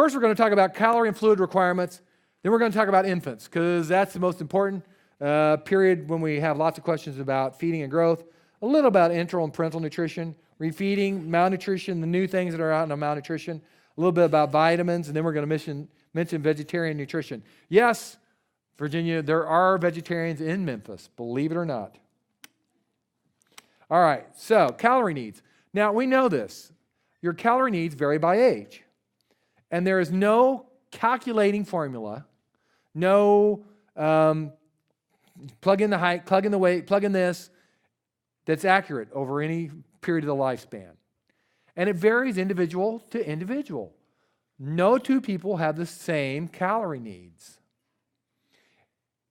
First, we're going to talk about calorie and fluid requirements. Then we're going to talk about infants, because that's the most important period when we have lots of questions about feeding and growth. A little about enteral and parental nutrition, refeeding, malnutrition, the new things that are out in malnutrition. A little bit about vitamins, and then we're going to mention vegetarian nutrition. Yes, Virginia, there are vegetarians in Memphis, believe it or not. All right, so calorie needs. Now, we know this. Your calorie needs vary by age. And there is no calculating formula, no plug in the height, plug in the weight, plug in this, that's accurate over any period of the lifespan. And it varies individual to individual. No two people have the same calorie needs.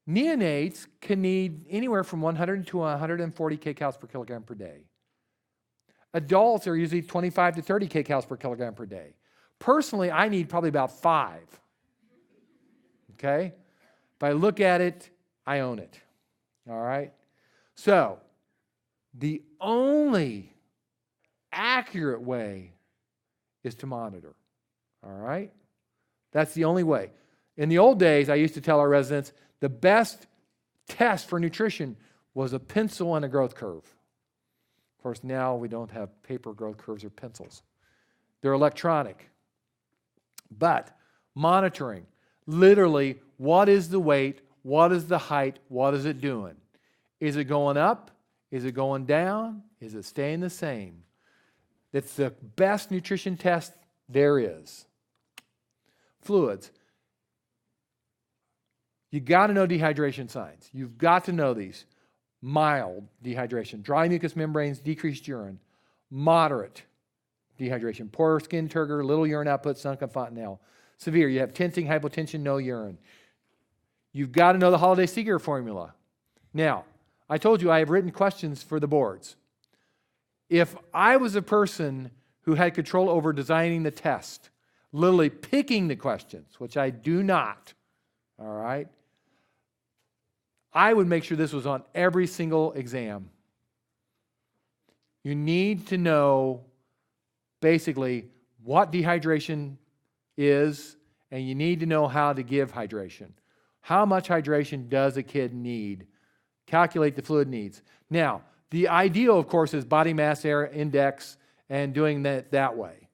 Neonates can need anywhere from 100 to 140 kcals per kilogram per day. Adults are usually 25 to 30 kcals per kilogram per day. Personally, I need probably about 5. Okay? If I look at it, I own it. All right? So, the only accurate way is to monitor. All right? That's the only way. In the old days, I used to tell our residents, the best test for nutrition was a pencil and a growth curve. Of course, now we don't have paper growth curves or pencils. They're electronic. But monitoring, literally, what is the weight? What is the height? What is it doing? Is it going up? Is it going down? Is it staying the same? It's the best nutrition test there is. Fluids. You got to know dehydration signs. You've got to know these. Mild dehydration, dry mucous membranes, decreased urine. Moderate dehydration, poor skin turgor, little urine output, sunken fontanelle. Severe, you have tensing, hypotension, no urine. You've got to know the Holiday-Seeger formula. Now, I told you I have written questions for the boards. If I was a person who had control over designing the test, literally picking the questions, which I do not, all right, I would make sure this was on every single exam. You need to know basically what dehydration is, and you need to know how to give hydration. How much hydration does a kid need? Calculate the fluid needs. Now, the ideal, of course, is body mass index and doing that way.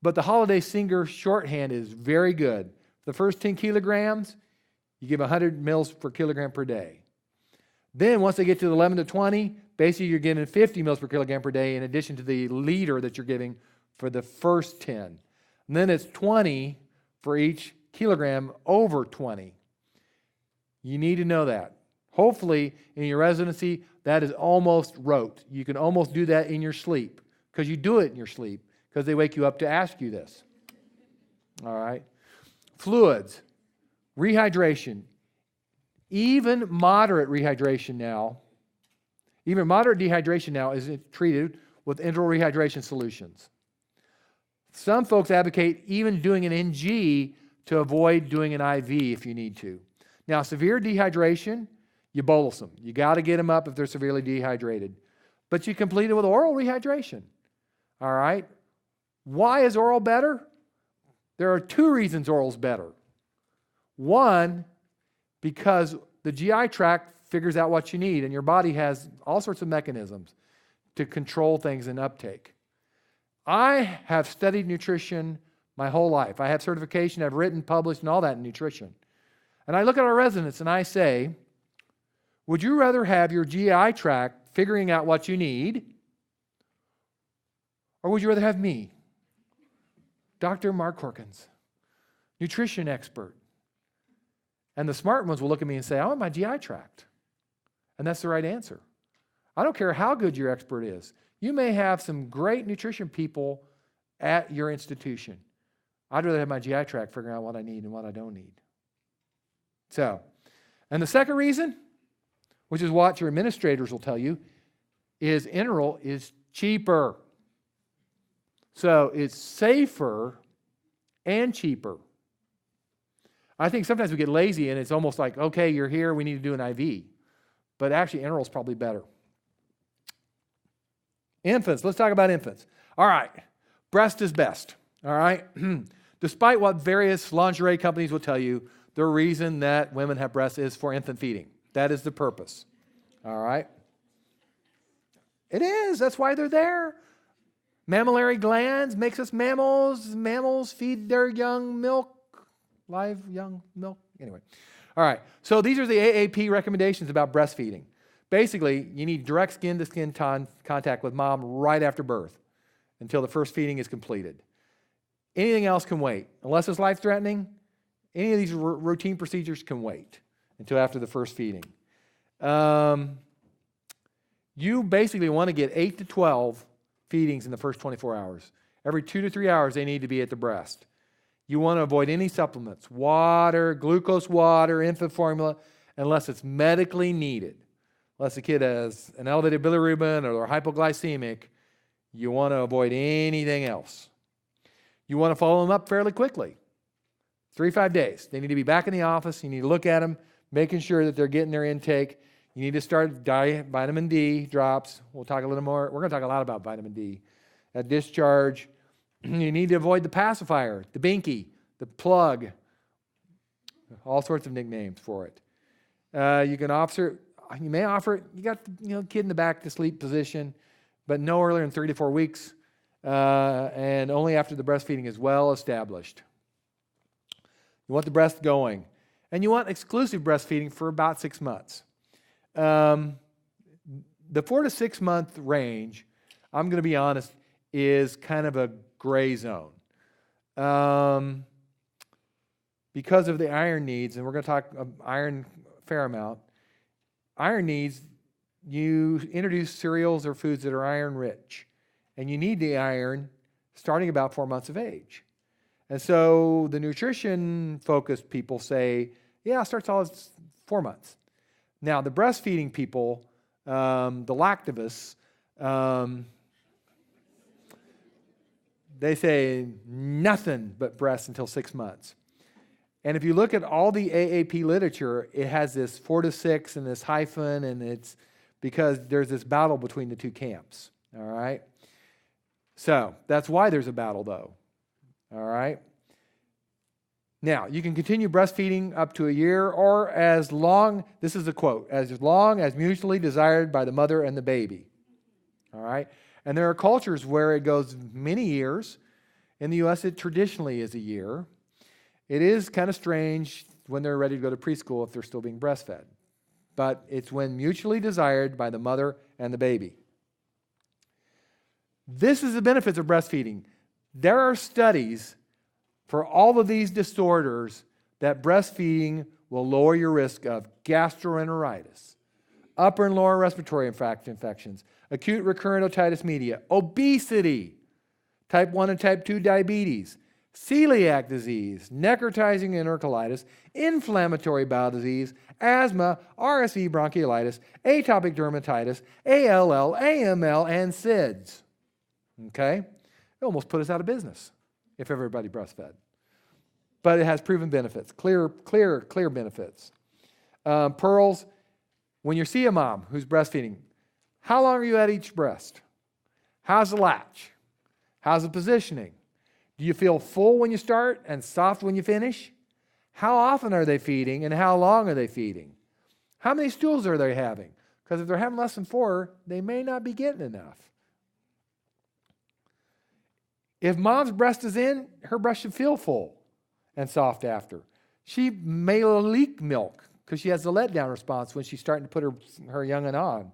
But the Holiday-Seeger shorthand is very good. The first 10 kilograms, you give 100 mils per kilogram per day. Then once they get to 11 to 20, basically you're getting 50 mils per kilogram per day in addition to the liter that you're giving for the first 10. And then it's 20 for each kilogram over 20. You need to know that. Hopefully in your residency, that is almost rote. You can almost do that in your sleep because you do it in your sleep because they wake you up to ask you this. All right? Fluids. Rehydration, even moderate dehydration now is treated with enteral rehydration solutions. Some folks advocate even doing an NG to avoid doing an IV if you need to. Now, severe dehydration, you bolus them. You got to get them up if they're severely dehydrated. But you complete it with oral rehydration. All right? Why is oral better? There are 2 reasons oral's better. One, because the GI tract figures out what you need, and your body has all sorts of mechanisms to control things in uptake. I have studied nutrition my whole life. I have certification, I've written, published, and all that in nutrition. And I look at our residents and I say, would you rather have your GI tract figuring out what you need, or would you rather have me, Dr. Mark Corkins, nutrition expert? And the smart ones will look at me and say, I want my GI tract. And that's the right answer. I don't care how good your expert is. You may have some great nutrition people at your institution. I'd rather have my GI tract figuring out what I need and what I don't need. So, and the second reason, which is what your administrators will tell you, is enteral is cheaper. So it's safer and cheaper. I think sometimes we get lazy and it's almost like, okay, you're here, we need to do an IV. But actually, enteral is probably better. Infants, let's talk about infants. All right, breast is best. All right. Despite what various lingerie companies will tell you, the reason that women have breasts is for infant feeding. That is the purpose. All right? It is. That's why they're there. Mammillary glands makes us mammals. Mammals feed their young milk, live young milk. Anyway. All right. So these are the AAP recommendations about breastfeeding. Basically, you need direct skin-to-skin contact with mom right after birth until the first feeding is completed. Anything else can wait. Unless it's life-threatening, any of these routine procedures can wait until after the first feeding. You basically want to get 8 to 12 feedings in the first 24 hours. Every 2 to 3 hours, they need to be at the breast. You want to avoid any supplements, water, glucose water, infant formula, unless it's medically needed. Unless the kid has an elevated bilirubin or they're hypoglycemic, you want to avoid anything else. You want to follow them up fairly quickly. 3-5 days. They need to be back in the office. You need to look at them, making sure that they're getting their intake. You need to start vitamin D drops. We'll talk a little more. We're going to talk a lot about vitamin D. At discharge, you need to avoid the pacifier, the binky, the plug, all sorts of nicknames for it. You may offer it. You got the kid in the back to sleep position, but no earlier than 3 to 4 weeks, and only after the breastfeeding is well established. You want the breast going, and you want exclusive breastfeeding for about 6 months. The 4 to 6 month range, I'm going to be honest, is kind of a gray zone. Because of the iron needs, and we're going to talk iron a fair amount, iron needs, you introduce cereals or foods that are iron rich, and you need the iron starting about 4 months of age. And so the nutrition-focused people say, yeah, start solids 4 months. Now, the breastfeeding people, the lactivists, they say nothing but breast until 6 months. And if you look at all the AAP literature, it has this 4 to 6 and this hyphen, and it's because there's this battle between the two camps, all right? So that's why there's a battle, though, all right? Now, you can continue breastfeeding up to a year or as long, this is a quote, as long as mutually desired by the mother and the baby, all right? And there are cultures where it goes many years. In the U.S., it traditionally is a year. It is kind of strange when they're ready to go to preschool if they're still being breastfed. But it's when mutually desired by the mother and the baby. This is the benefits of breastfeeding. There are studies for all of these disorders that breastfeeding will lower your risk of gastroenteritis, upper and lower respiratory infections, acute recurrent otitis media, obesity, type 1 and type 2 diabetes, celiac disease, necrotizing enterocolitis, inflammatory bowel disease, asthma, RSV bronchiolitis, atopic dermatitis, ALL, AML, and SIDS. Okay? It almost put us out of business if everybody breastfed. But it has proven benefits, clear benefits. Pearls, when you see a mom who's breastfeeding, how long are you at each breast? How's the latch? How's the positioning? Do you feel full when you start and soft when you finish? How often are they feeding and how long are they feeding? How many stools are they having? Because if they're having less than 4, they may not be getting enough. If mom's breast is in, her breast should feel full and soft after. She may leak milk because she has the letdown response when she's starting to put her young'un on.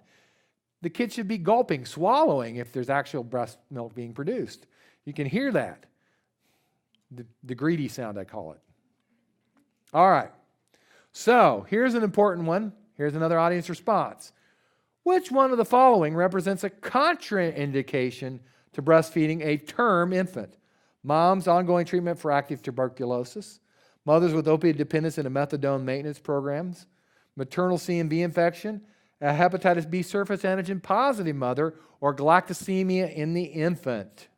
The kid should be gulping, swallowing if there's actual breast milk being produced. You can hear that. The greedy sound, I call it. All right. So here's an important one. Here's another audience response. Which one of the following represents a contraindication to breastfeeding a term infant? Mom's ongoing treatment for active tuberculosis, mothers with opiate dependence and methadone maintenance programs, maternal CMV infection, a hepatitis B surface antigen positive mother, or galactosemia in the infant.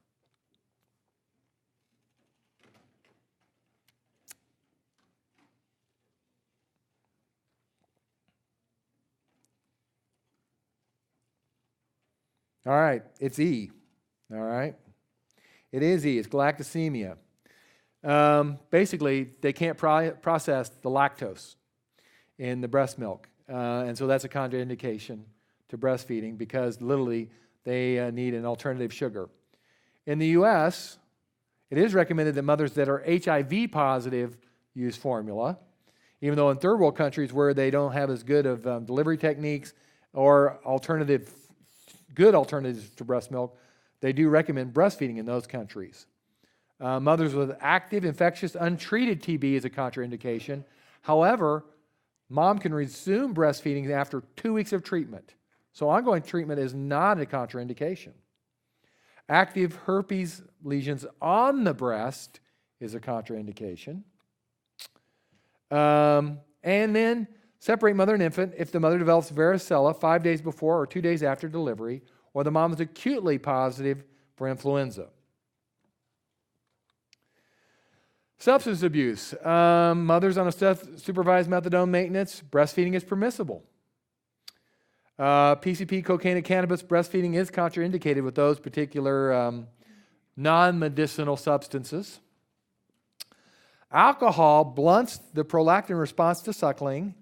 All right, it's E. All right. It is E. It's galactosemia. Basically, they can't process the lactose in the breast milk. And so that's a contraindication to breastfeeding because literally they need an alternative sugar. In the U.S., it is recommended that mothers that are HIV positive use formula, even though in third world countries where they don't have as good of delivery techniques or good alternatives to breast milk, they do recommend breastfeeding in those countries. Mothers with active, infectious, untreated TB is a contraindication. However, mom can resume breastfeeding after 2 weeks of treatment. So ongoing treatment is not a contraindication. Active herpes lesions on the breast is a contraindication. And then separate mother and infant if the mother develops varicella 5 days before or 2 days after delivery, or the mom is acutely positive for influenza. Substance abuse. Mothers on a supervised methadone maintenance, breastfeeding is permissible. PCP, cocaine, and cannabis, breastfeeding is contraindicated with those particular non-medicinal substances. Alcohol blunts the prolactin response to suckling.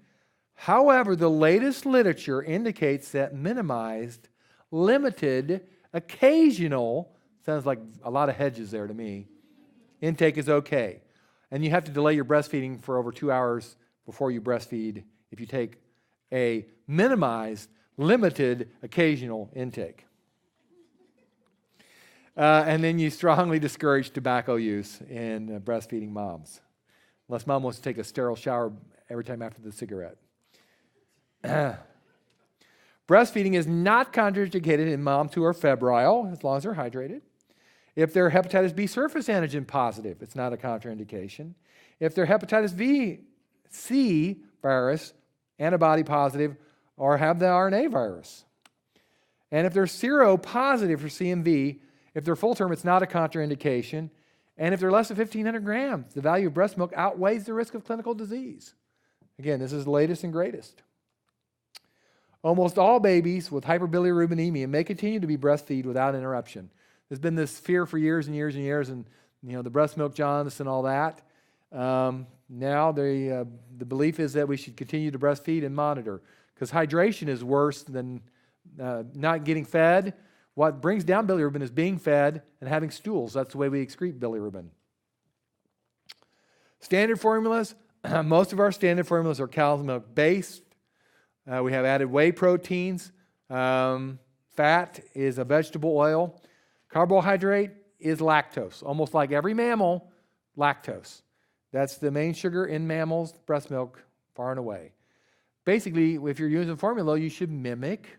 However, the latest literature indicates that minimized, limited, occasional, sounds like a lot of hedges there to me, intake is okay. And you have to delay your breastfeeding for over 2 hours before you breastfeed if you take a minimized, limited, occasional intake. And then you strongly discourage tobacco use in breastfeeding moms, unless mom wants to take a sterile shower every time after the cigarette. Breastfeeding is not contraindicated in moms who are febrile, as long as they're hydrated. If they're hepatitis B surface antigen positive, it's not a contraindication. If they're hepatitis C virus antibody positive or have the RNA virus. And if they're seropositive for CMV, if they're full term, it's not a contraindication. And if they're less than 1,500 grams, the value of breast milk outweighs the risk of clinical disease. Again, this is the latest and greatest. Almost all babies with hyperbilirubinemia may continue to be breastfed without interruption. There's been this fear for years and years and years, and the breast milk jaundice and all that. Now the belief is that we should continue to breastfeed and monitor because hydration is worse than not getting fed. What brings down bilirubin is being fed and having stools. That's the way we excrete bilirubin. Standard formulas. Most of our standard formulas are cow's milk based. We have added whey proteins. Fat is a vegetable oil. Carbohydrate is lactose. Almost like every mammal, lactose. That's the main sugar in mammals, breast milk, far and away. Basically, if you're using formula, you should mimic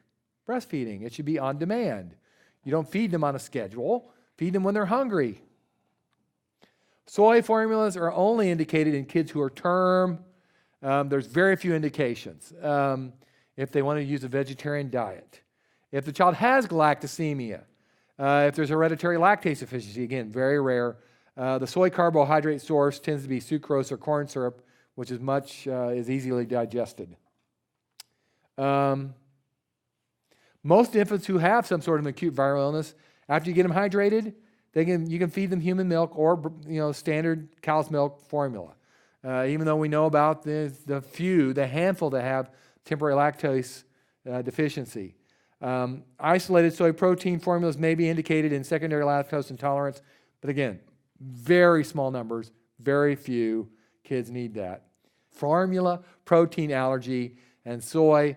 breastfeeding. It should be on demand. You don't feed them on a schedule. Feed them when they're hungry. Soy formulas are only indicated in kids who are term. There's very few indications if they want to use a vegetarian diet. If the child has galactosemia, if there's hereditary lactase deficiency, again, very rare. The soy carbohydrate source tends to be sucrose or corn syrup, which is easily digested. Most infants who have some sort of acute viral illness, after you get them hydrated, you can feed them human milk or standard cow's milk formula. Even though we know about the handful that have temporary lactose deficiency. Isolated soy protein formulas may be indicated in secondary lactose intolerance, but again, very small numbers, very few kids need that. Formula protein allergy and soy.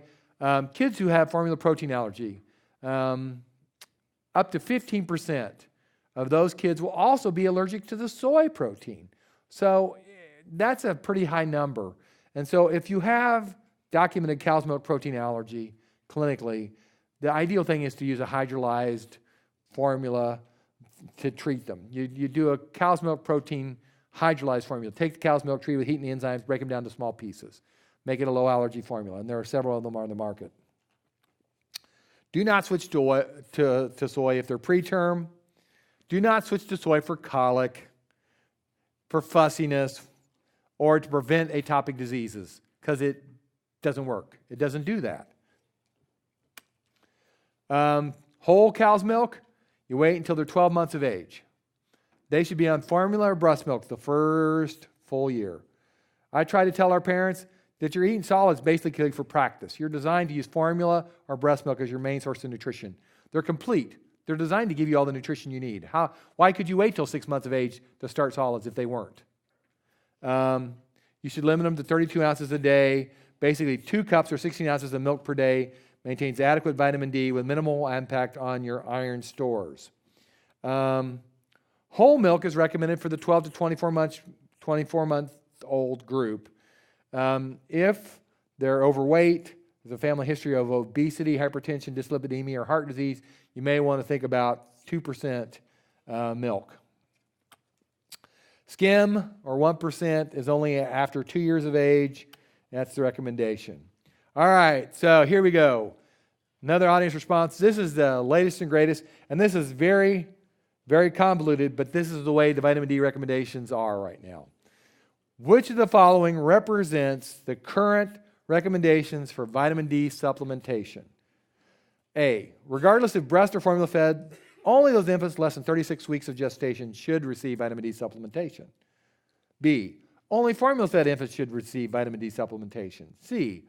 Kids who have formula protein allergy, up to 15% of those kids will also be allergic to the soy protein. So that's a pretty high number. And so if you have documented cow's milk protein allergy clinically, the ideal thing is to use a hydrolyzed formula to treat them. You do a cow's milk protein hydrolyzed formula. Take the cow's milk, treat it with heat and the enzymes, break them down to small pieces. Make it a low allergy formula, and there are several of them on the market. Do not switch to soy if they're preterm. Do not switch to soy for colic, for fussiness, or to prevent atopic diseases, because it doesn't work. It doesn't do that. Whole cow's milk, you wait until they're 12 months of age. they should be on formula or breast milk the first full year. I try to tell our parents that you're eating solids basically for practice. You're designed to use formula or breast milk as your main source of nutrition. They're complete. They're designed to give you all the nutrition you need. Why could you wait till 6 months of age to start solids if they weren't? You should limit them to 32 ounces a day. Basically, 2 cups or 16 ounces of milk per day maintains adequate vitamin D with minimal impact on your iron stores. Whole milk is recommended for the 12 to 24-month-old group. If they're overweight, there's a family history of obesity, hypertension, dyslipidemia, or heart disease, you may want to think about 2% milk. Skim, or 1%, is only after 2 years of age. That's the recommendation. All right, so here we go. Another audience response. This is the latest and greatest, and this is very, very convoluted, but this is the way the vitamin D recommendations are right now. Which of the following represents the current recommendations for vitamin D supplementation? A, regardless if breast or formula fed, only those infants less than 36 weeks of gestation should receive vitamin D supplementation. B, only formula-fed infants should receive vitamin D supplementation. C,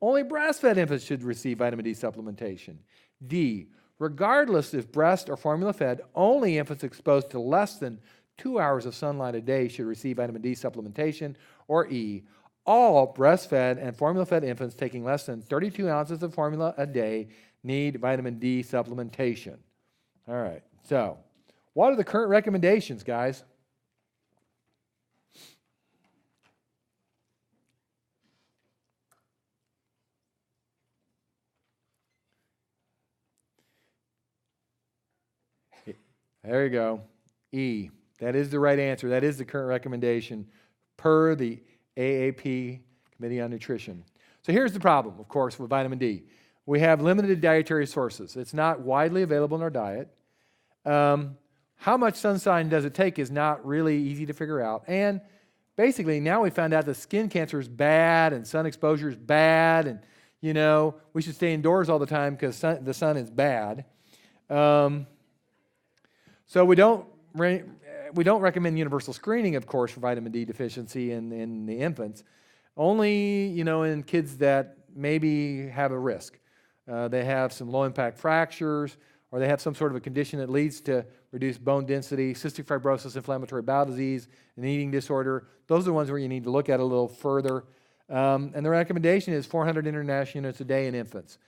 only breastfed infants should receive vitamin D supplementation. D, regardless if breast or formula-fed, only infants exposed to less than 2 hours of sunlight a day should receive vitamin D supplementation. Or E, all breastfed and formula-fed infants taking less than 32 ounces of formula a day need vitamin D supplementation. All right, so what are the current recommendations, guys? There you go. E. That is the right answer. That is the current recommendation per the AAP, Committee on Nutrition. So here's the problem, of course, with vitamin D. We have limited dietary sources. It's not widely available in our diet. How much sunshine does it take is not really easy to figure out. And basically, now we found out that skin cancer is bad and sun exposure is bad, and we should stay indoors all the time because the sun is bad. So we don't recommend universal screening, of course, for vitamin D deficiency in the infants. Only, in kids that maybe have a risk. They have some low-impact fractures, or they have some sort of a condition that leads to reduced bone density, cystic fibrosis, inflammatory bowel disease, an eating disorder. Those are the ones where you need to look at a little further. And the recommendation is 400 international units a day in infants.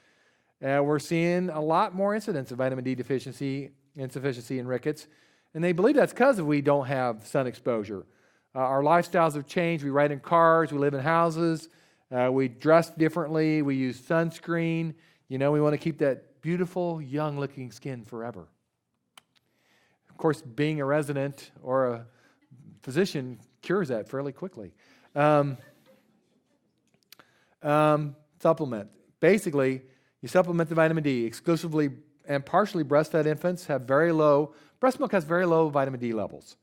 We're seeing a lot more incidents of vitamin D deficiency, insufficiency, and rickets. And they believe that's because we don't have sun exposure. Our lifestyles have changed. We ride in cars. We live in houses. We dress differently. We use sunscreen. We want to keep that beautiful, young-looking skin forever. Of course, being a resident or a physician cures that fairly quickly. Supplement. Basically, you supplement the vitamin D exclusively and partially breastfed infants have breast milk has very low vitamin D levels.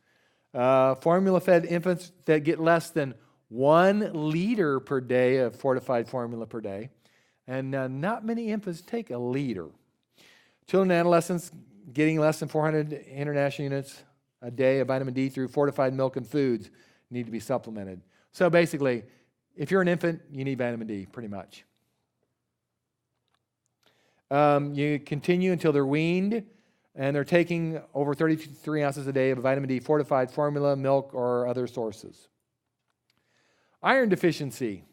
Formula-fed infants that get less than 1 liter per day of fortified formula per day. And not many infants take a liter. Children and adolescents getting less than 400 international units a day of vitamin D through fortified milk and foods need to be supplemented. So basically, if you're an infant, you need vitamin D pretty much. You continue until they're weaned, and they're taking over 33 ounces a day of vitamin D fortified formula, milk, or other sources. Iron deficiency.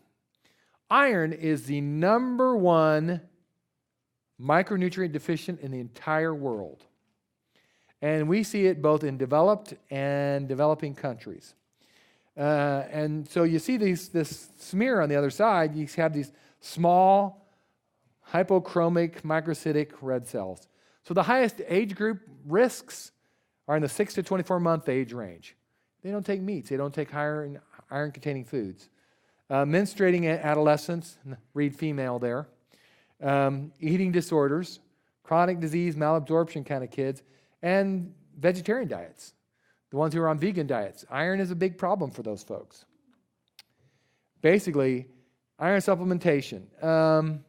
Iron is the number one micronutrient deficient in the entire world. And we see it both in developed and developing countries. And so you see this smear on the other side. You have these small hypochromic microcytic red cells. So the highest age group risks are in the 6 to 24-month age range. They don't take meats. They don't take iron-containing foods. Menstruating adolescents, read female there, eating disorders, chronic disease, malabsorption kind of kids, and vegetarian diets, the ones who are on vegan diets. Iron is a big problem for those folks. Basically, iron supplementation.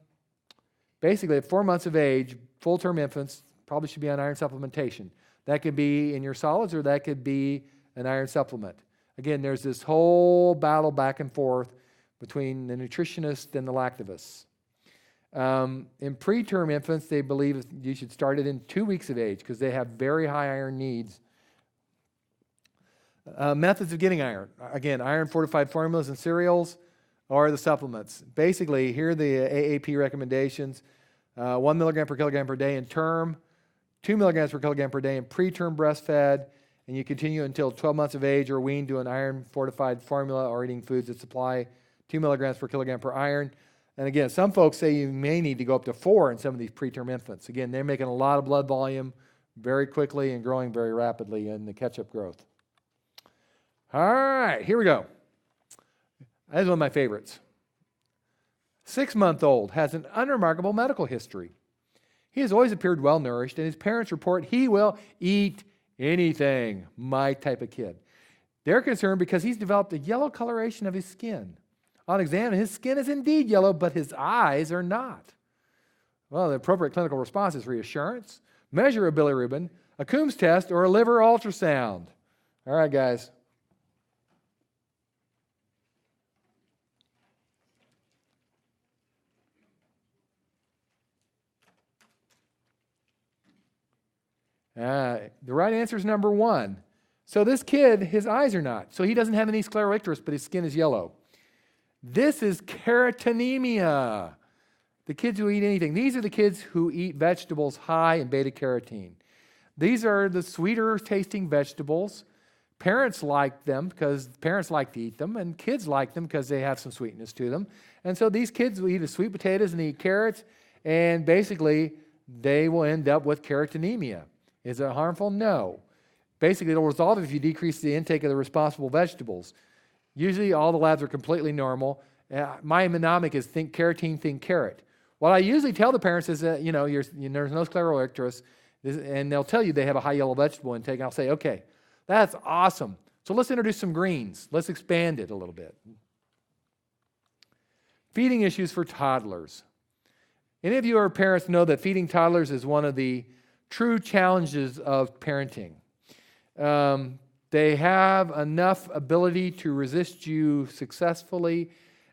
Basically, at 4 months of age, full-term infants probably should be on iron supplementation. That could be in your solids or that could be an iron supplement. Again, there's this whole battle back and forth between the nutritionist and the lactavists. In preterm infants, they believe you should start it in 2 weeks of age because they have very high iron needs. Methods of getting iron. Again, iron-fortified formulas and cereals or the supplements. Basically, here are the AAP recommendations. 1 milligram per kilogram per day in term, 2 milligrams per kilogram per day in preterm breastfed, and you continue until 12 months of age or weaned to an iron-fortified formula or eating foods that supply 2 milligrams per kilogram per iron. And again, some folks say you may need to go up to 4 in some of these preterm infants. Again, they're making a lot of blood volume very quickly and growing very rapidly in the catch-up growth. All right, here we go. This is one of my favorites. 6-month-old has an unremarkable medical history. He has always appeared well-nourished, and his parents report he will eat anything. My type of kid. They're concerned because he's developed a yellow coloration of his skin. On exam, his skin is indeed yellow, but his eyes are not. Well, the appropriate clinical response is reassurance, measure a bilirubin, a Coombs test, or a liver ultrasound. All right, guys. The right answer is number 1. So this kid, his eyes are not. So he doesn't have any scleroicterus, but his skin is yellow. This is carotenemia. The kids who eat anything. These are the kids who eat vegetables high in beta-carotene. These are the sweeter tasting vegetables. Parents like them because parents like to eat them, and kids like them because they have some sweetness to them. And so these kids will eat the sweet potatoes and eat carrots, and basically they will end up with carotenemia. Is it harmful? No. Basically, it'll resolve if you decrease the intake of the responsible vegetables. Usually, all the labs are completely normal. My mnemonic is think carotene, think carrot. What I usually tell the parents is that, there's no scleroicterus, and they'll tell you they have a high yellow vegetable intake. And I'll say, okay, that's awesome. So let's introduce some greens. Let's expand it a little bit. Feeding issues for toddlers. Any of you who are parents know that feeding toddlers is one of the true challenges of parenting. They have enough ability to resist you successfully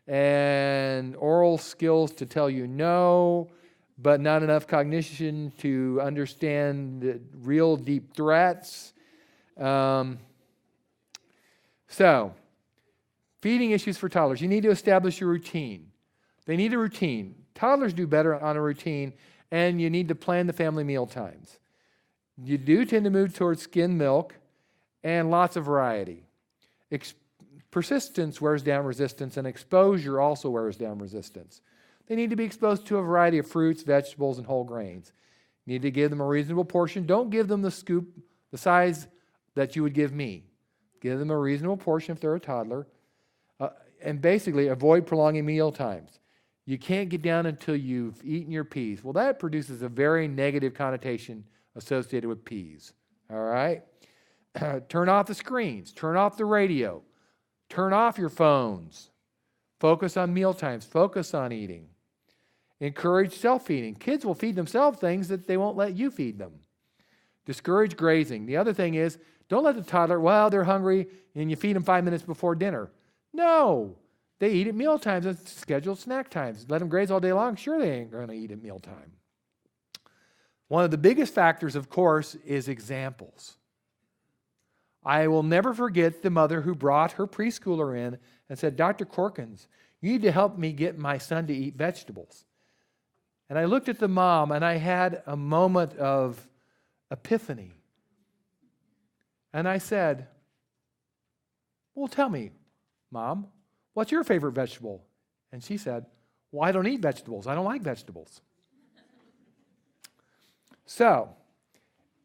and oral skills to tell you no, but not enough cognition to understand the real deep threats. So, feeding issues for toddlers. You need to establish your routine. They need a routine. Toddlers do better on a routine, and you need to plan the family meal times. You do tend to move towards skim milk and lots of variety. Persistence wears down resistance, and exposure also wears down resistance. They need to be exposed to a variety of fruits, vegetables, and whole grains. You need to give them a reasonable portion. Don't give them the scoop, the size that you would give me. Give them a reasonable portion if they're a toddler. And basically, avoid prolonging meal times. You can't get down until you've eaten your peas. Well, that produces a very negative connotation associated with peas. All right? Turn off the screens. Turn off the radio. Turn off your phones. Focus on meal times. Focus on eating. Encourage self-feeding. Kids will feed themselves things that they won't let you feed them. Discourage grazing. The other thing is, don't let the toddler, they're hungry, and you feed them 5 minutes before dinner. No. They eat at meal times and scheduled snack times. Let them graze all day long. Sure, they ain't going to eat at mealtime. One of the biggest factors, of course, is examples. I will never forget the mother who brought her preschooler in and said, Dr. Corkins, you need to help me get my son to eat vegetables. And I looked at the mom and I had a moment of epiphany. And I said, well, tell me, Mom, what's your favorite vegetable? And she said, well, I don't eat vegetables. I don't like vegetables. So,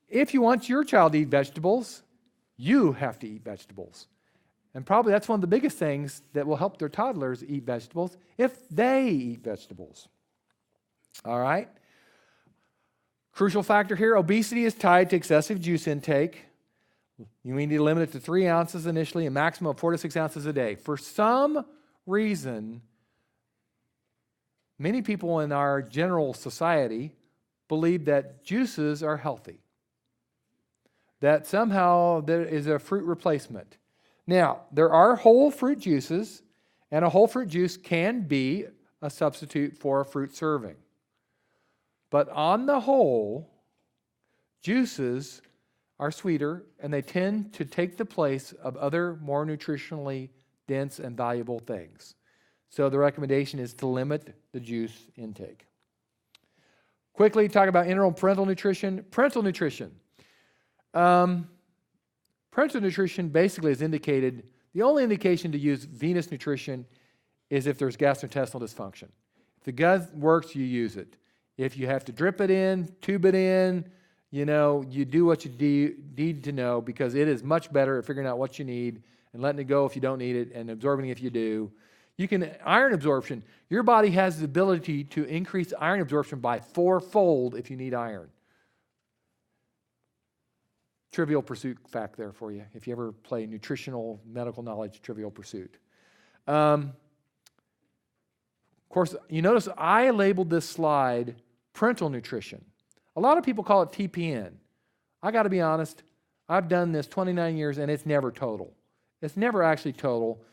if you want your child to eat vegetables, you have to eat vegetables. And probably that's one of the biggest things that will help their toddlers eat vegetables if they eat vegetables. All right? Crucial factor here, obesity is tied to excessive juice intake. You need to limit it to 3 ounces initially, a maximum of 4 to 6 ounces a day. For some reason, many people in our general society believe that juices are healthy, that somehow there is a fruit replacement. Now, there are whole fruit juices, and a whole fruit juice can be a substitute for a fruit serving. But on the whole, juices are sweeter, and they tend to take the place of other more nutritionally dense and valuable things. So the recommendation is to limit the juice intake. Quickly talk about enteral and parental nutrition. Parental nutrition. Parental nutrition basically is indicated, the only indication to use venous nutrition is if there's gastrointestinal dysfunction. If the gut works, you use it. If you have to drip it in, tube it in, you do what you need to know, because it is much better at figuring out what you need and letting it go if you don't need it and absorbing it if you do. Iron absorption. Your body has the ability to increase iron absorption by 4-fold if you need iron. Trivial Pursuit fact there for you, if you ever play nutritional medical knowledge, Trivial Pursuit. Of course, you notice I labeled this slide parental nutrition. A lot of people call it TPN. I got to be honest, I've done this 29 years and it's never total. It's never actually total.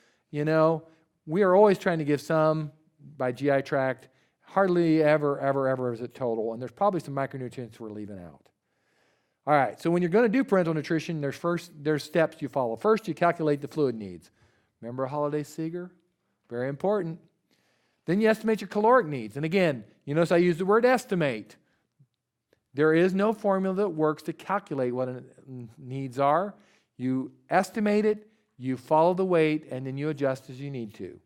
We are always trying to give some by GI tract. Hardly ever is it total. And there's probably some micronutrients we're leaving out. All right, so when you're going to do parental nutrition, there's steps you follow. First, you calculate the fluid needs. Remember Holiday Seeger? Very important. Then you estimate your caloric needs. And again, you notice I use the word estimate. There is no formula that works to calculate what needs are. You estimate it, you follow the weight, and then you adjust as you need to.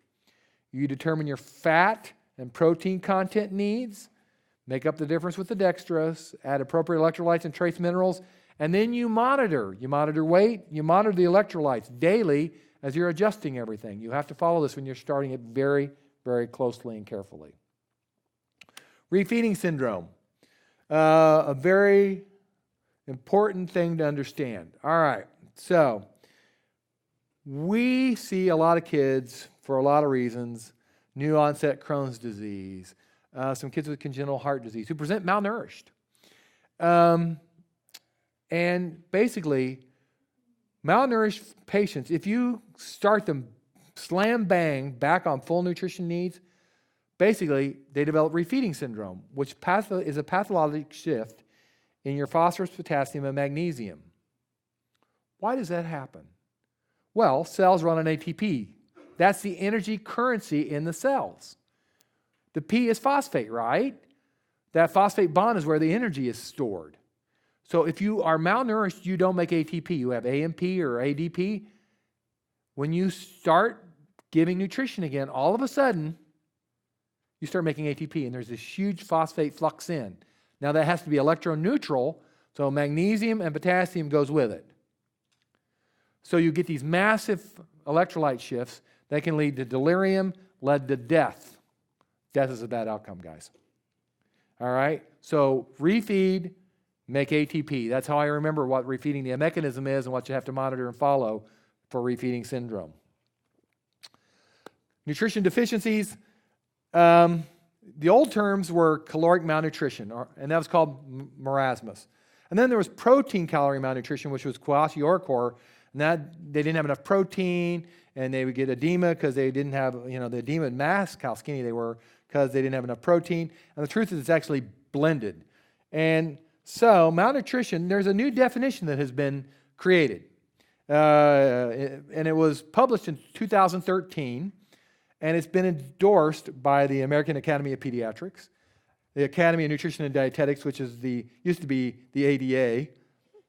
You determine your fat and protein content needs, make up the difference with the dextrose, add appropriate electrolytes and trace minerals, and then you monitor. You monitor weight, you monitor the electrolytes daily as you're adjusting everything. You have to follow this when you're starting it very, very closely and carefully. Refeeding syndrome. A very important thing to understand. All right, so we see a lot of kids, for a lot of reasons, new onset Crohn's disease, some kids with congenital heart disease who present malnourished. And basically, malnourished patients, if you start them slam bang back on full nutrition needs, basically they develop refeeding syndrome, which is a pathologic shift in your phosphorus, potassium, and magnesium. Why does that happen? Well, cells run on ATP. That's the energy currency in the cells. The P is phosphate, right? That phosphate bond is where the energy is stored. So if you are malnourished, you don't make ATP. You have AMP or ADP. When you start giving nutrition again, all of a sudden, you start making ATP, and there's this huge phosphate flux in. Now that has to be electroneutral, so magnesium and potassium goes with it. So you get these massive electrolyte shifts that can lead to delirium, lead to death. Death is a bad outcome, guys. All right? So refeed, make ATP. That's how I remember what refeeding the mechanism is and what you have to monitor and follow for refeeding syndrome. Nutrition deficiencies. The old terms were caloric malnutrition, and that was called marasmus. And then there was protein calorie malnutrition, which was kwashiorkor, and that they didn't have enough protein, and they would get edema because they didn't have, the edema would mask how skinny they were because they didn't have enough protein. And the truth is it's actually blended. And so malnutrition, there's a new definition that has been created. And it was published in 2013. And it's been endorsed by the American Academy of Pediatrics, the Academy of Nutrition and Dietetics, which is used to be the ADA.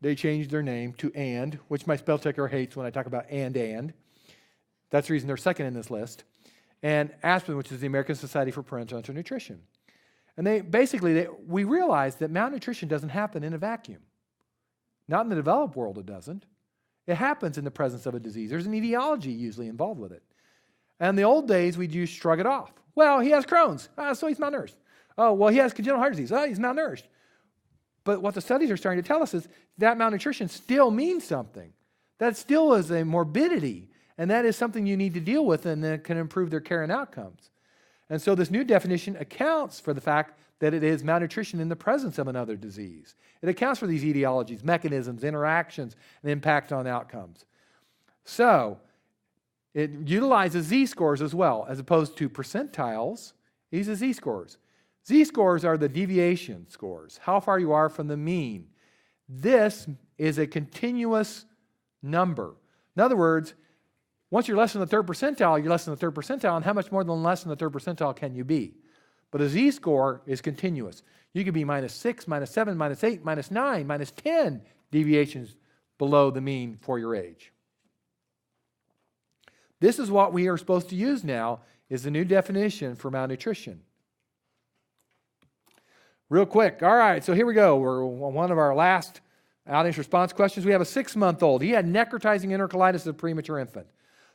They changed their name to AND, which my spell checker hates when I talk about and. That's the reason they're second in this list. And ASPEN, which is the American Society for Parental Nutrition. And we realized that malnutrition doesn't happen in a vacuum. Not in the developed world, it doesn't. It happens in the presence of a disease. There's an etiology usually involved with it. And in the old days, we'd just shrug it off. Well, he has Crohn's, so he's malnourished. Oh, well, he has congenital heart disease. Oh, he's malnourished. But what the studies are starting to tell us is that malnutrition still means something. That still is a morbidity, and that is something you need to deal with and that can improve their care and outcomes. And so this new definition accounts for the fact that it is malnutrition in the presence of another disease. It accounts for these etiologies, mechanisms, interactions, and impact on outcomes. So it utilizes z-scores as well, as opposed to percentiles. It uses z-scores. Z-scores are the deviation scores, how far you are from the mean. This is a continuous number. In other words, once you're less than the third percentile, you're less than the third percentile, and how much more than less than the third percentile can you be? But a z-score is continuous. You could be -6, -7, -8, -9, -10 deviations below the mean for your age. This is what we are supposed to use now, is the new definition for malnutrition. Real quick. All right, so here we go. We're on one of our last audience response questions. We have a 6-month-old. He had necrotizing enterocolitis as a premature infant.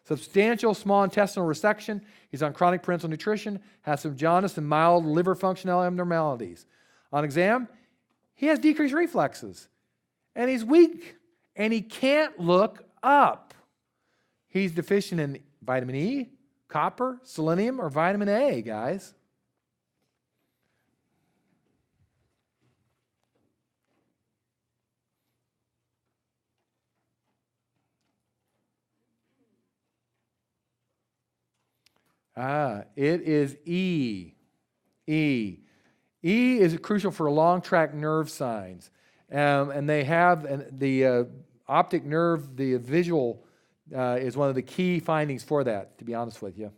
Substantial small intestinal resection. He's on chronic parenteral nutrition, has some jaundice and mild liver functional abnormalities. On exam, he has decreased reflexes, and he's weak, and he can't look up. He's deficient in vitamin E, copper, selenium, or vitamin A, guys. It is E. E. E is crucial for long tract nerve signs. And they have the optic nerve, the visual, is one of the key findings for that, to be honest with you.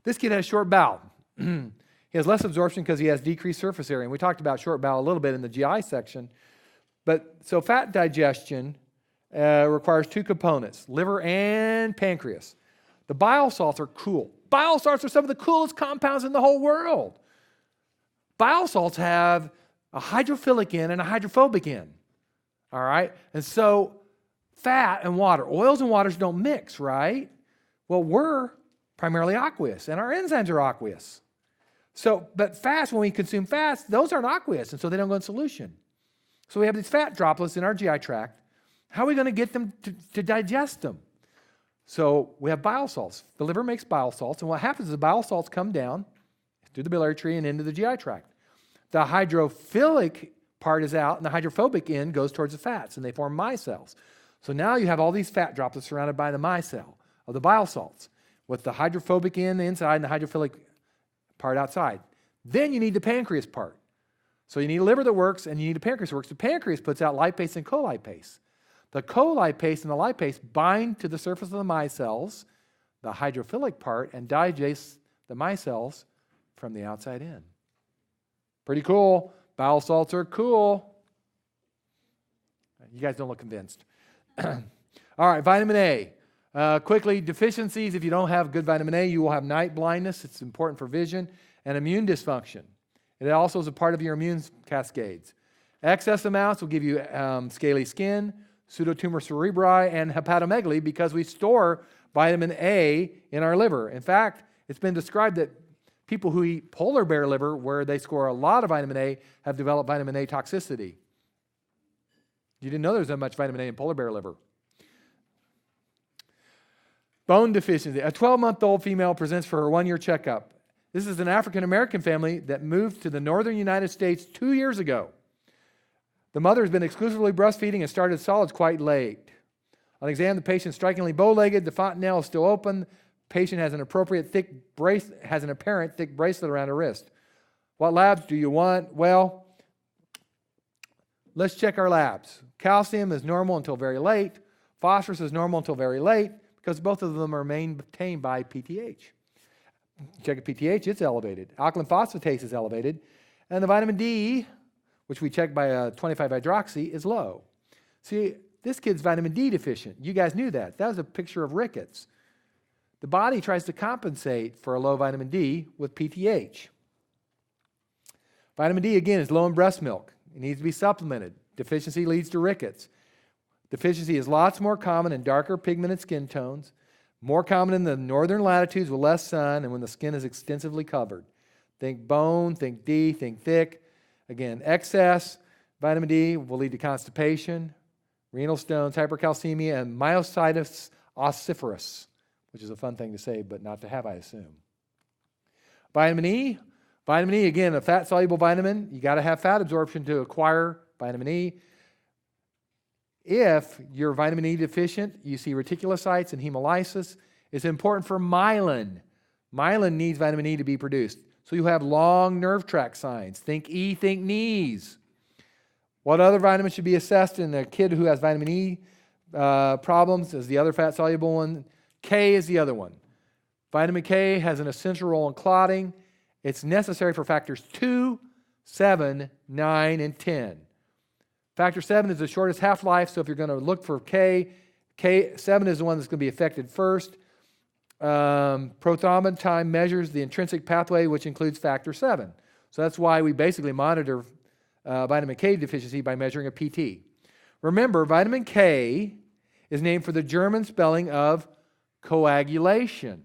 This kid has short bowel. He has less absorption because he has decreased surface area. And we talked about short bowel a little bit in the GI section. So fat digestion requires 2 components, liver and pancreas. The bile salts are cool. Bile salts are some of the coolest compounds in the whole world. Bile salts have a hydrophilic end and a hydrophobic end. All right? And so fat and water, oils and waters don't mix, right? Well, we're primarily aqueous, and our enzymes are aqueous. But fats, when we consume fats, those aren't aqueous, and so they don't go in solution. So we have these fat droplets in our GI tract. How are we going to get them to digest them? So we have bile salts. The liver makes bile salts, and what happens is the bile salts come down through the biliary tree and into the GI tract. The hydrophilic part is out, and the hydrophobic end goes towards the fats, and they form micelles. So now you have all these fat droplets surrounded by the micelle of the bile salts, with the hydrophobic end inside and the hydrophilic part outside. Then you need the pancreas part. So you need a liver that works, and you need a pancreas that works. The pancreas puts out lipase and colipase. The colipase and the lipase bind to the surface of the micelles, the hydrophilic part, and digest the micelles from the outside in. Pretty cool. Bile salts are cool. You guys don't look convinced. All right, vitamin A. Quickly, deficiencies. If you don't have good vitamin A, you will have night blindness. It's important for vision, and immune dysfunction. It also is a part of your immune cascades. Excess amounts will give you scaly skin, pseudotumor cerebri, and hepatomegaly because we store vitamin A in our liver. In fact, it's been described that people who eat polar bear liver, where they score a lot of vitamin A, have developed vitamin A toxicity. You didn't know there was that much vitamin A in polar bear liver. Bone deficiency. A 12-month-old female presents for her 1-year checkup. This is an African-American family that moved to the northern United States 2 years ago. The mother has been exclusively breastfeeding and started solids quite late. On exam, the patient is strikingly bow-legged. The fontanelle is still open. Patient has an apparent thick bracelet around her wrist. What labs do you want? Well, let's check our labs. Calcium is normal until very late. Phosphorus is normal until very late because both of them are maintained by PTH. Check a PTH, it's elevated. Alkaline phosphatase is elevated. And the vitamin D, which we check by a 25-hydroxy, is low. See, this kid's vitamin D deficient. You guys knew that. That was a picture of rickets. The body tries to compensate for a low vitamin D with PTH. Vitamin D, again, is low in breast milk. It needs to be supplemented. Deficiency leads to rickets. Deficiency is lots more common in darker pigmented skin tones, more common in the northern latitudes with less sun and when the skin is extensively covered. Think bone, think D, think thick. Again, excess vitamin D will lead to constipation, renal stones, hypercalcemia, and myositis ossiferus, which is a fun thing to say, but not to have, I assume. Vitamin E. Vitamin E, again, a fat-soluble vitamin. You got to have fat absorption to acquire vitamin E. If you're vitamin E deficient, you see reticulocytes and hemolysis. It's important for myelin. Myelin needs vitamin E to be produced. So you have long nerve tract signs. Think E, think knees. What other vitamins should be assessed in a kid who has vitamin E problems is the other fat-soluble one. K is the other one. Vitamin K has an essential role in clotting. It's necessary for factors 2, 7, 9, and 10. Factor 7 is the shortest half-life, so if you're going to look for K7 is the one that's going to be affected first. Prothrombin time measures the intrinsic pathway, which includes factor 7. So that's why we basically monitor vitamin K deficiency by measuring a PT. Remember, vitamin K is named for the German spelling of coagulation.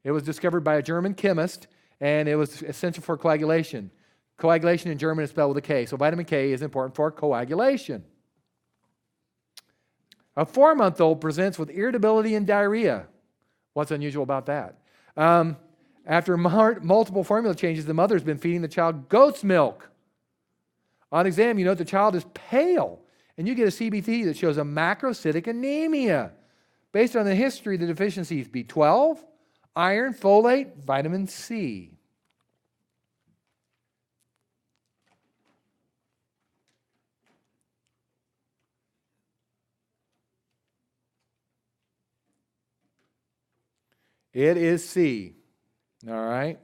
It was discovered by a German chemist, and it was essential for coagulation. Coagulation in German is spelled with a K, so vitamin K is important for coagulation. A 4-month-old presents with irritability and diarrhea. What's unusual about that? After multiple formula changes, the mother's been feeding the child goat's milk. On exam, you note the child is pale, and you get a CBC that shows a macrocytic anemia. Based on the history, the deficiencies B12, iron, folate, vitamin C. It is C. All right.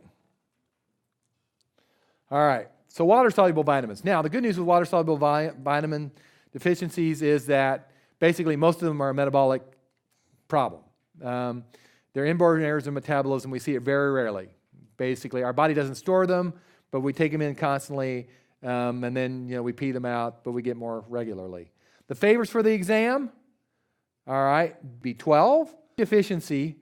All right. So water-soluble vitamins. Now, the good news with water-soluble vitamin deficiencies is that basically most of them are a metabolic problem. They're inborn errors in metabolism. We see it very rarely. Basically, our body doesn't store them, but we take them in constantly, and then we pee them out, but we get more regularly. The favors for the exam, all right, B12 deficiency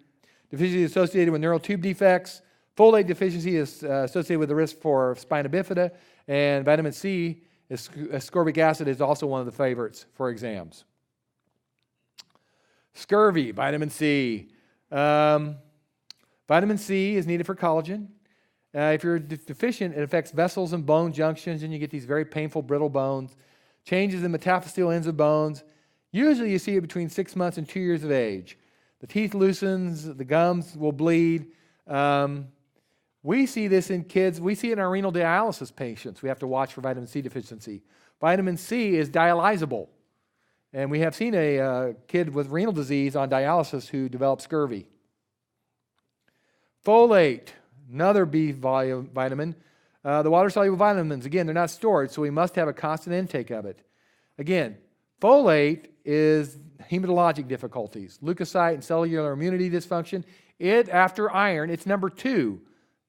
associated with neural tube defects. Folate deficiency is associated with the risk for spina bifida, and vitamin C, ascorbic acid, is also one of the favorites for exams. Scurvy, vitamin C. Vitamin C is needed for collagen. If you're deficient, it affects vessels and bone junctions, and you get these very painful, brittle bones. Changes in metaphyseal ends of bones. Usually you see it between 6 months and 2 years of age. The teeth loosens, the gums will bleed. We see this in kids. We see it in our renal dialysis patients. We have to watch for vitamin C deficiency. Vitamin C is dialysable. And we have seen a kid with renal disease on dialysis who developed scurvy. Folate, another B vitamin. The water-soluble vitamins, again, they're not stored, so we must have a constant intake of it. Again, folate is hematologic difficulties, leukocyte and cellular immunity dysfunction. It, after iron, it's number 2,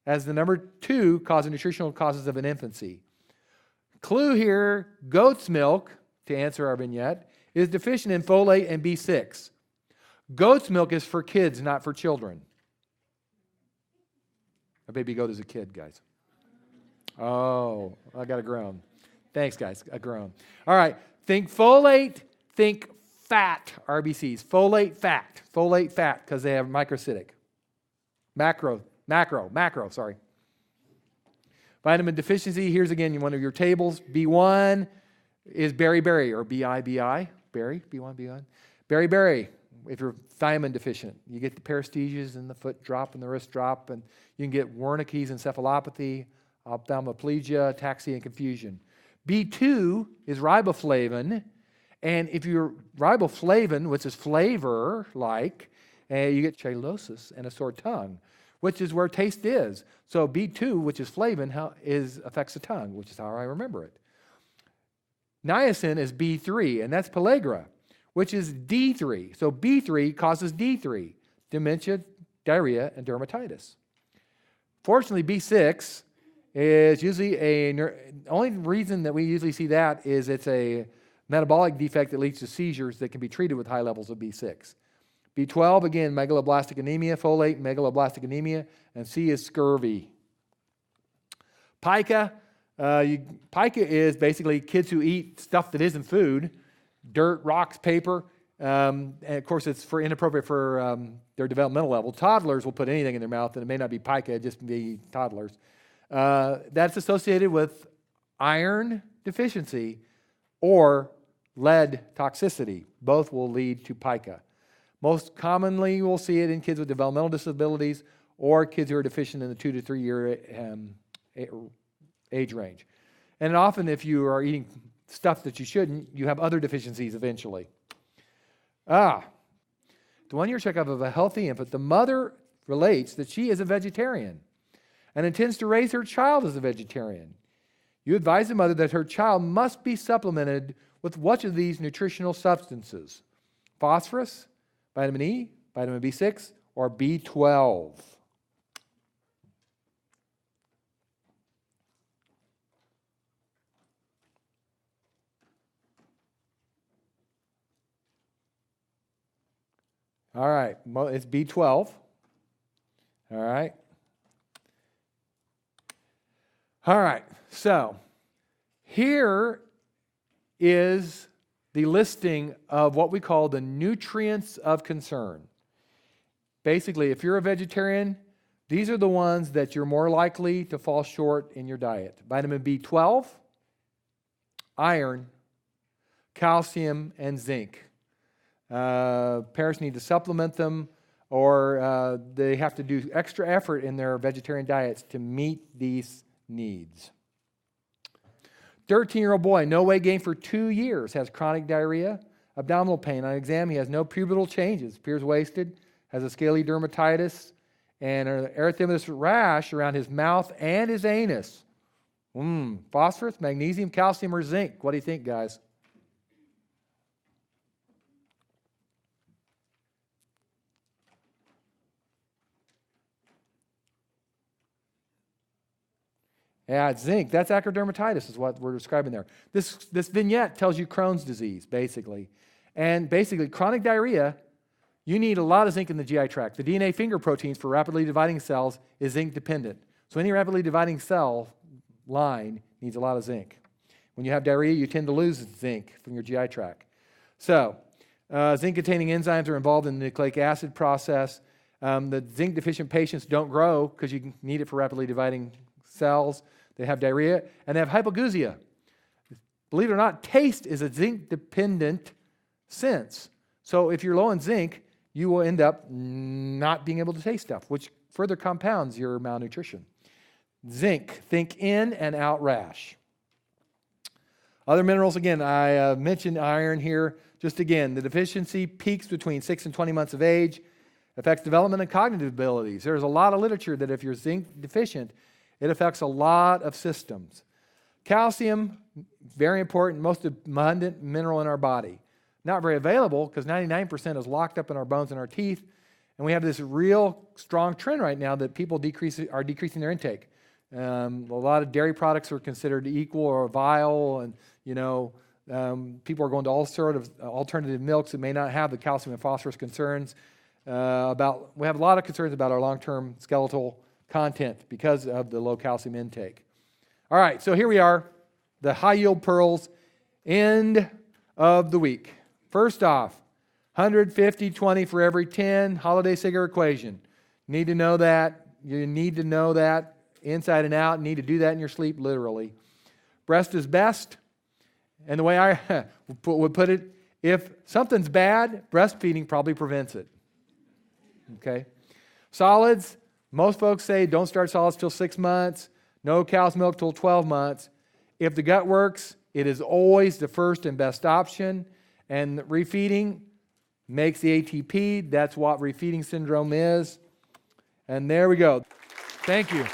as the number 2 cause of nutritional causes of an infancy. Clue here, goat's milk, to answer our vignette, is deficient in folate and B6. Goat's milk is for kids, not for children. A baby goat is a kid, guys. Oh, I got a groan. Thanks, guys, a groan. All right, think folate, think fat RBCs. Folate, fat, because they have microcytic. Macro, sorry. Vitamin deficiency, here's again one of your tables. B1 is berry, or BI, berry, B1. Berry. If you're thiamine deficient, you get the paresthesias and the foot drop and the wrist drop, and you can get Wernicke's encephalopathy, ophthalmoplegia, ataxia, and confusion. B2 is riboflavin, and if you're riboflavin, which is flavor-like, you get cheilosis and a sore tongue, which is where taste is. So B2, which is flavin, affects the tongue, which is how I remember it. Niacin is B3, and that's pellagra, which is D3. So B3 causes D3, dementia, diarrhea, and dermatitis. Fortunately, B6 is usually only reason that we usually see that is it's a metabolic defect that leads to seizures that can be treated with high levels of B6. B12, again, megaloblastic anemia, folate, megaloblastic anemia, and C is scurvy. Pica. Pica is basically kids who eat stuff that isn't food, dirt, rocks, paper. And of course, it's inappropriate for their developmental level. Toddlers will put anything in their mouth, and it may not be pica, it just be toddlers. That's associated with iron deficiency or lead toxicity. Both will lead to pica. Most commonly, you will see it in kids with developmental disabilities or kids who are deficient in the 2 to 3 year age range. And often, if you are eating stuff that you shouldn't, you have other deficiencies eventually. The 1 year checkup of a healthy infant, the mother relates that she is a vegetarian and intends to raise her child as a vegetarian. You advise the mother that her child must be supplemented with which of these nutritional substances? Phosphorus, vitamin E, vitamin B6, or B12? All right, well, it's B12. All right. All right, so here is the listing of what we call the nutrients of concern. Basically, if you're a vegetarian, these are the ones that you're more likely to fall short in your diet. Vitamin B12, iron, calcium, and zinc. Parents need to supplement them, or they have to do extra effort in their vegetarian diets to meet these needs. 13-year-old boy, no weight gain for 2 years, has chronic diarrhea, abdominal pain. On exam, he has no pubertal changes, appears wasted, has a scaly dermatitis, and an erythematous rash around his mouth and his anus. Phosphorus, magnesium, calcium, or zinc? What do you think, guys? Yeah, it's zinc. That's acrodermatitis is what we're describing there. This vignette tells you Crohn's disease, basically. And basically, chronic diarrhea, you need a lot of zinc in the GI tract. The DNA finger proteins for rapidly dividing cells is zinc dependent. So any rapidly dividing cell line needs a lot of zinc. When you have diarrhea, you tend to lose zinc from your GI tract. So zinc-containing enzymes are involved in the nucleic acid process. The zinc-deficient patients don't grow because you need it for rapidly dividing cells. They have diarrhea, and they have hypogeusia. Believe it or not, taste is a zinc-dependent sense. So if you're low in zinc, you will end up not being able to taste stuff, which further compounds your malnutrition. Zinc, think in and out rash. Other minerals, again, I mentioned iron here. Just again, the deficiency peaks between 6 and 20 months of age, affects development and cognitive abilities. There's a lot of literature that if you're zinc deficient, it affects a lot of systems. Calcium, very important, most abundant mineral in our body. Not very available because 99% is locked up in our bones and our teeth. And we have this real strong trend right now that people are decreasing their intake. A lot of dairy products are considered equal or vile, and people are going to all sort of alternative milks that may not have the calcium and phosphorus concerns. We have a lot of concerns about our long-term skeletal content because of the low calcium intake. All right, so here we are, the high-yield pearls, end of the week. First off, 150-20 for every 10, Holiday-Seger equation. Need to know that. You need to know that inside and out. You need to do that in your sleep, literally. Breast is best. And the way I would put it, if something's bad, breastfeeding probably prevents it. Okay? Solids, most folks say don't start solids till 6 months, no cow's milk till 12 months. If the gut works, it is always the first and best option. And refeeding makes the ATP. That's what refeeding syndrome is. And there we go. Thank you.